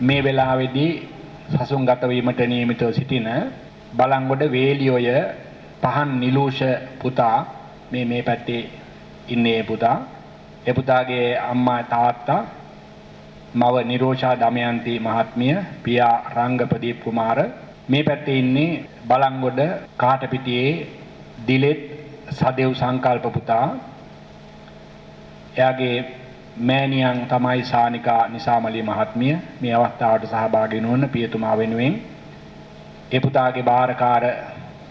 මේ වෙලාවේදී සසුන්ගත වීමට නියමිතව සිටින බලංගොඩ වේලියොය පහන් නිලූෂ පුතා මේ පැත්තේ ඉන්නේ පුතා. ඒ පුතාගේ අම්මා තාත්තා මව නිරෝෂා දමයන්ති මහත්මිය පියා රංග ප්‍රදීප් කුමාර මේ පැත්තේ ඉන්නේ බලංගොඩ කාටපිටියේ දිලෙත් සදෙව් සංකල්ප පුතා. එයාගේ මෑණියන් තමයි සානිකා නිසාමලී මහත්මිය. මේ අවස්ථාවට සහභාගී වුණ පියතුමා වෙනුවෙන් ඒ පුතාගේ බාරකාර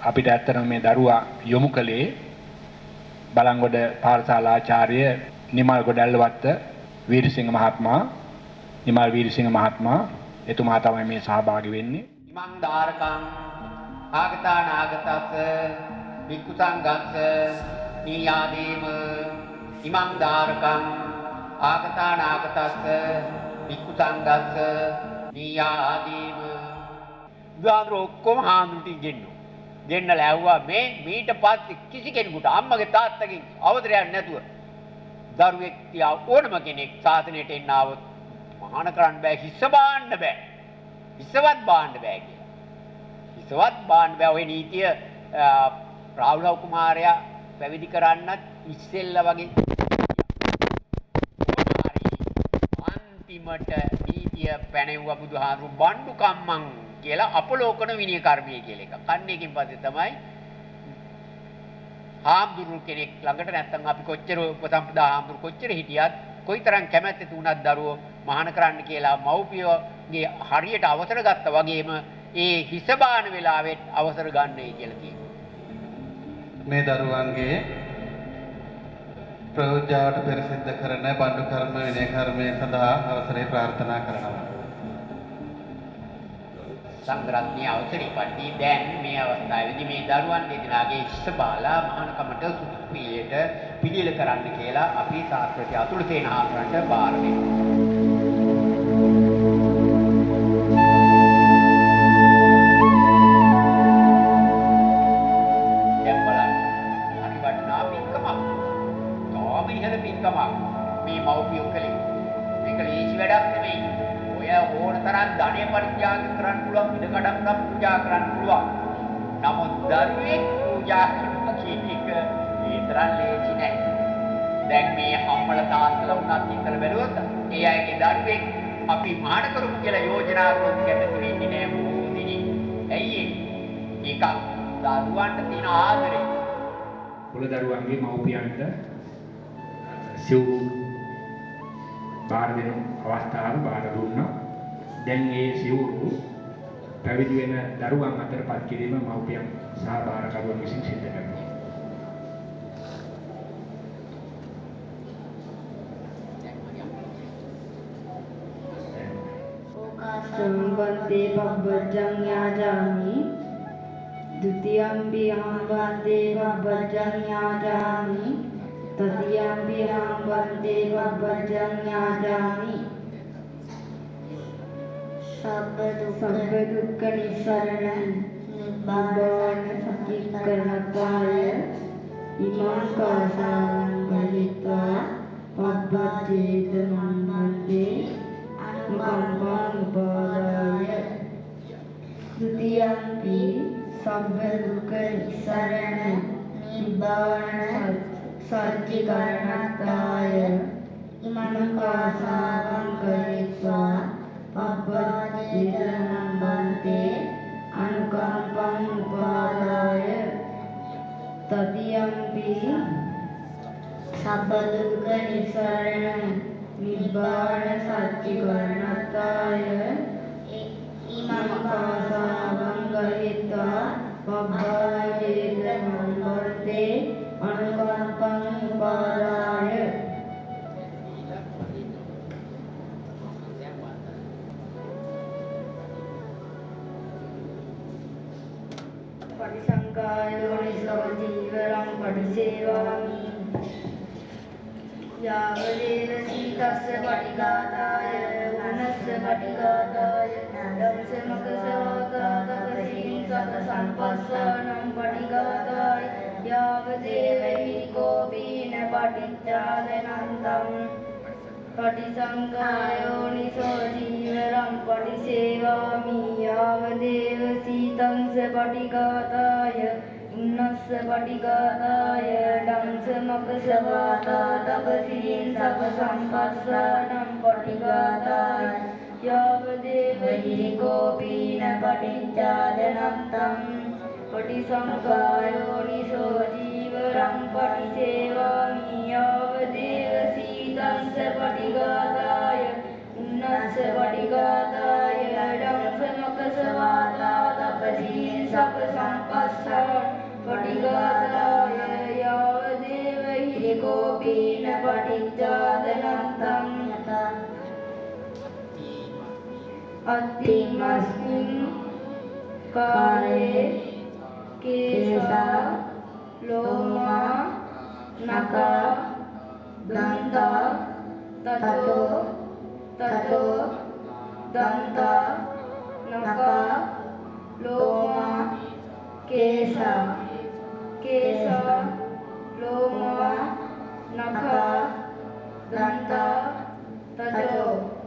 අපිට ඇත්තටම මේ දරුවා යොමු කළේ බලංගොඩ පාඨශාලාචාර්ය නිමල් ගොඩැල්ලවත්ත වීරසිංහ මහත්මයා. නිමල් වීරසිංහ මහත්මයා එතුමා තමයි මේ සහභාගී වෙන්නේ. ඉමං ධාරකං ආගතා නාගතස්ස වික්ඛු සංඝස්ස නීයාදීම ඉමං ධාරකං ආගතා නාගතස්ස වික්ඛු සංඝස්ස නීයාදීම දාන ඔක්කොම හාමුදුරුවෝ ගෙන්නලා ඇහුවා මේ මීට පස්සේ කිසි කෙනෙකුට අම්මගේ තාත්තගෙන් අවතරයක් නැතුව දරුවෙක් තියා ඕනම කෙනෙක් සාසනයට එන්න આવොත් මහාන කරන්න බෑ, හිස්ස බාන්න බෑ, හිස්සවත් බාන්න බෑ කියලා. හිස්සවත් බාන්න බෑ. ඔය නීතිය රාහුල කුමාරයා පැවිදි කරන්නත් ඉස්සෙල්ලා වගේ අන්තිමට නීතිය පැනෙව්වා බුදුහාමුදුරු බණ්ඩු කම්මං කියලා අපලෝකන විනය කර්මය කියලා එකක්. අන්න එකකින් පස්සේ තමයි හාමුදුරු කෙනෙක් ළඟට නැත්තම් අපි කොච්චර උපසම්පදා හාමුදුරු කොච්චර හිටියත් කොයිතරම් කැමැත්ත තුනක් දරුවෝ මහාන කරන්න කියලා මව්පියෝගේ හරියට අවසර ගත්තා වගේම ඒ හිස බාන වෙලාවෙත් අවසර ගන්නයි කියලා කියනවා. මේ දරුවන්ගේ ප්‍රයෝජාවට පෙරසිද්ධ කරන බණ්ඩු කර්ම විනය කර්මය සඳහා අවසරය ප්‍රාර්ථනා කරනවා. සංග්‍රහණීය අවසරයි පරිදි දැන් මේ අවස්ථාවේදී මේ දරුවන් දෙදෙනාගේ හිස බාලා මහානකමට සුදුසු පිළියෙලට පිළියෙල කරන්න කියලා අපි සාස්ත්‍රයේ අතුල තේන ආකාරයට බාර දෙනවා. මේ මව්පියෝ කලේ මේක ලේසි වැඩක් නෙමෙයි. ඔය ඕන තරම් ධනෙ පරිත්‍යාග කරන්න පුළුවන්, ඉඩකඩම් පූජා කරන්න පුළුවන්. නමුත් දරුවෙක් පූජා කරනවා කියන එක ඒ තරම් ලේසි නෑ. දැන් මේ අම්මලා තාත්තලා වුණත් හිතලා බැලුවොත් ඒ අයගේ දරුවෙක් අපි මහාන කරමු කියලා යෝජනා කරොත් කැමති වෙන්නේ නෑ මොකෝදිනේ. ඇයි ඒ? ඒක දරුවන්ට තියෙන ආදරේ. කුල දරුවන්ගේ මව්පියන්ට සිව් බාර දෙන අවස්ථාව බාර දුන්නා. දැන් ඒ සිවුරු පැවිදි වෙන දරුවන් අතරපත් කිරීම මව්පියන් සහ බාරකරුවන් විසින් සිදු කරනවා. සම්බන්තේ පබ්බජ්ජං යාජාමි ဒုတိယံ පි අම්බන්තේ පබ්බජ්ජං යාජාමි තතියම්පි හම්බන්තේ වබ්බජ්ජං ඥාදාමි සබ්බ දුක්ඛ නිස්සරණ නිබ්බාන සම්පික්කරණකාය ඉමං කාසං බලිත්වා වබ්බජ්ජේත මම්මන්තේ අනුකම්පං උපාදාය ဒုတိယံ පි සබ්බ දුක්ඛ නිස්සරණ නිබ්බාන සච්චිකරණත්තාය ඉමං කාසාවං කරිත්වා පබ්බජිතං බන්තේ අනුකම්පං උපාදාය තතියම්පි සබ්බ දුක්ඛ නිස්සරණ නිබ්බාන සච්චිකරණත්තාය ඉමං කාසාවං කරිත්වා පබ්බජිතං බන්තේ අනුකම්පං උපාදාය පටිසංකායෝ නිසෝ ජීවරං පටිසේවාමි යාවදේව සීතස්ස පටිඝාතාය මනස්ස පටිඝාතාය ධම්ස මකසවාකාතපසීන් සබ්බ සම්පස්සානං පටිඝාතාය යාව දේවහි කෝපීන පටිච්චාදනන්තං පටිසංඛායෝනිසෝ ජීවරං පටිසේවාමි යාව දේව සීතංස පටිඝාතාය උන්නස්ස පටිඝාතාය ඩංස මකසවාතා තපසීන් සබ්බ සම්පස්සානං පටිඝාතාය යාව දේවහි කෝපීන පටිච්චාදනන්තං පටිසංඛායෝනිසෝ ජීවරං පටිසේවාමි යාව දේව සීතංස පටිඝාතාය උන්නස්ස පටිඝාතාය ඩංස මකසවාතා තපසීන් සබ්බ සම්පස්සානං පටිඝාතාය යාව දේවහි කෝපීන පටිච්චාදනන්තං අත්තිමස්මින් කායේ කේසා ලෝමා නකා දන්තා තතෝ දන්තා නකා ලෝමා කේසා ලෝමා නකා දන්තා තතෝ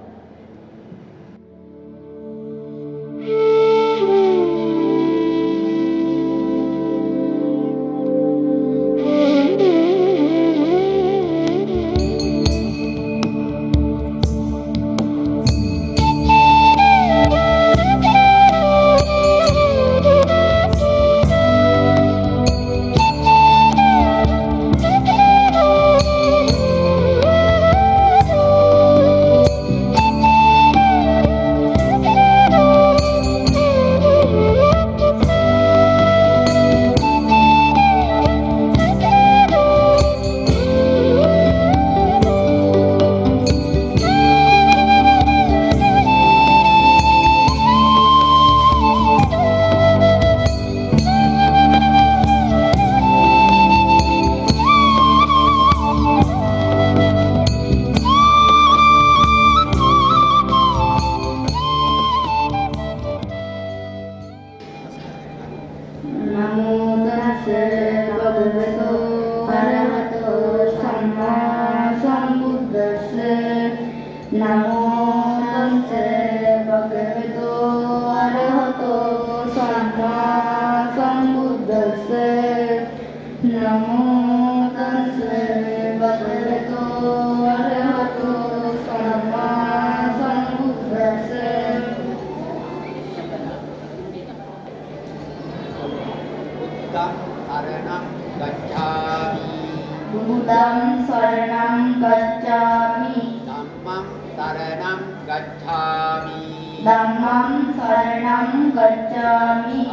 Dhammam saranam gacchami.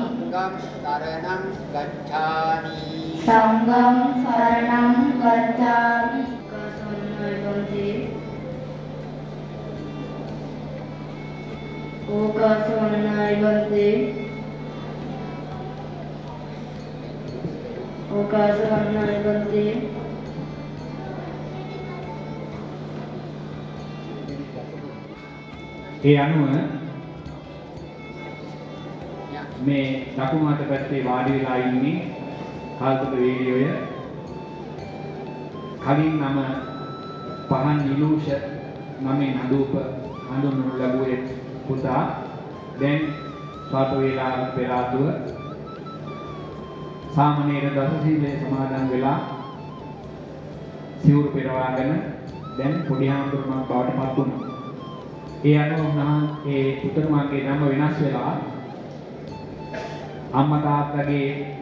Sangham saranam gacchami. Okasanai bante. ඒ අනුව මේ දකුණු අත පැත්තේ වාඩි වෙලා ඉන්නේ කාල්පත වේලියෝය කලින් නම පහන් නිලූෂ නමේ නඩූප හඳුන්වනු ලැබුවේ පුතා දැන් ස්වල්ප වේලාවක් පෙර ආතුව සාමණේර දසසීලයේ සමාදන් වෙලා සිවුරු පෙරවාගෙන දැන් පොඩි හාමුදුරුවෝ බවට පත් වුණා. ඒ අනුව උන්වහන්සේ පුතණුවන්ගේ නම වෙනස් වෙලා අම්මා තාත්තගේ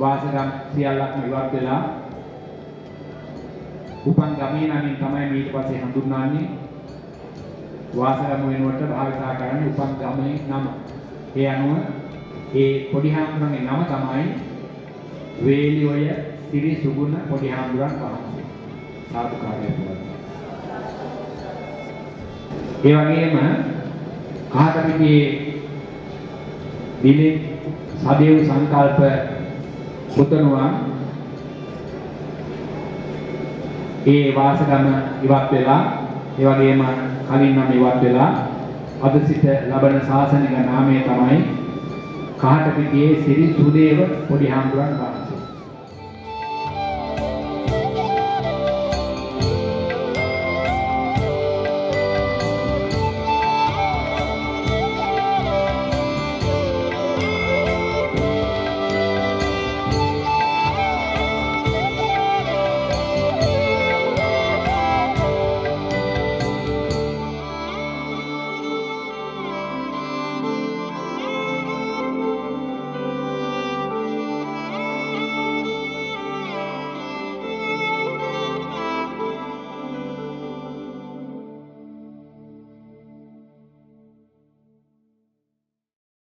වාසගම් සියල්ලක්ම ඉවත් වෙලා උපන් ගමේ නමින් තමයි ඊට පස්සේ හඳුන්වන්නේ. වාසගම වෙනුවට භාවිතා කරන්නේ උපන් ගමේ නම. ඒ අනුව ඒ පොඩි හාමුදුරන්ගේ නම තමයි වේලියොය සිරි සුගුණ පොඩි හාමුදුරන් වහන්සේ. සාදුකාරය පුරා. ඒ වගේම කහතපිටියේ දිලේ සදේව සංකල්ප පුතණුවන් ඒ වාසගම ඉවත් වෙලා ඒ වගේම කලින් නම් ඉවත් වෙලා අද සිට ලබන ශාසනික නාමය තමයි කාටපිටියේ සිරි සුදේව පොඩි හාමුදුරන් වහන්සේ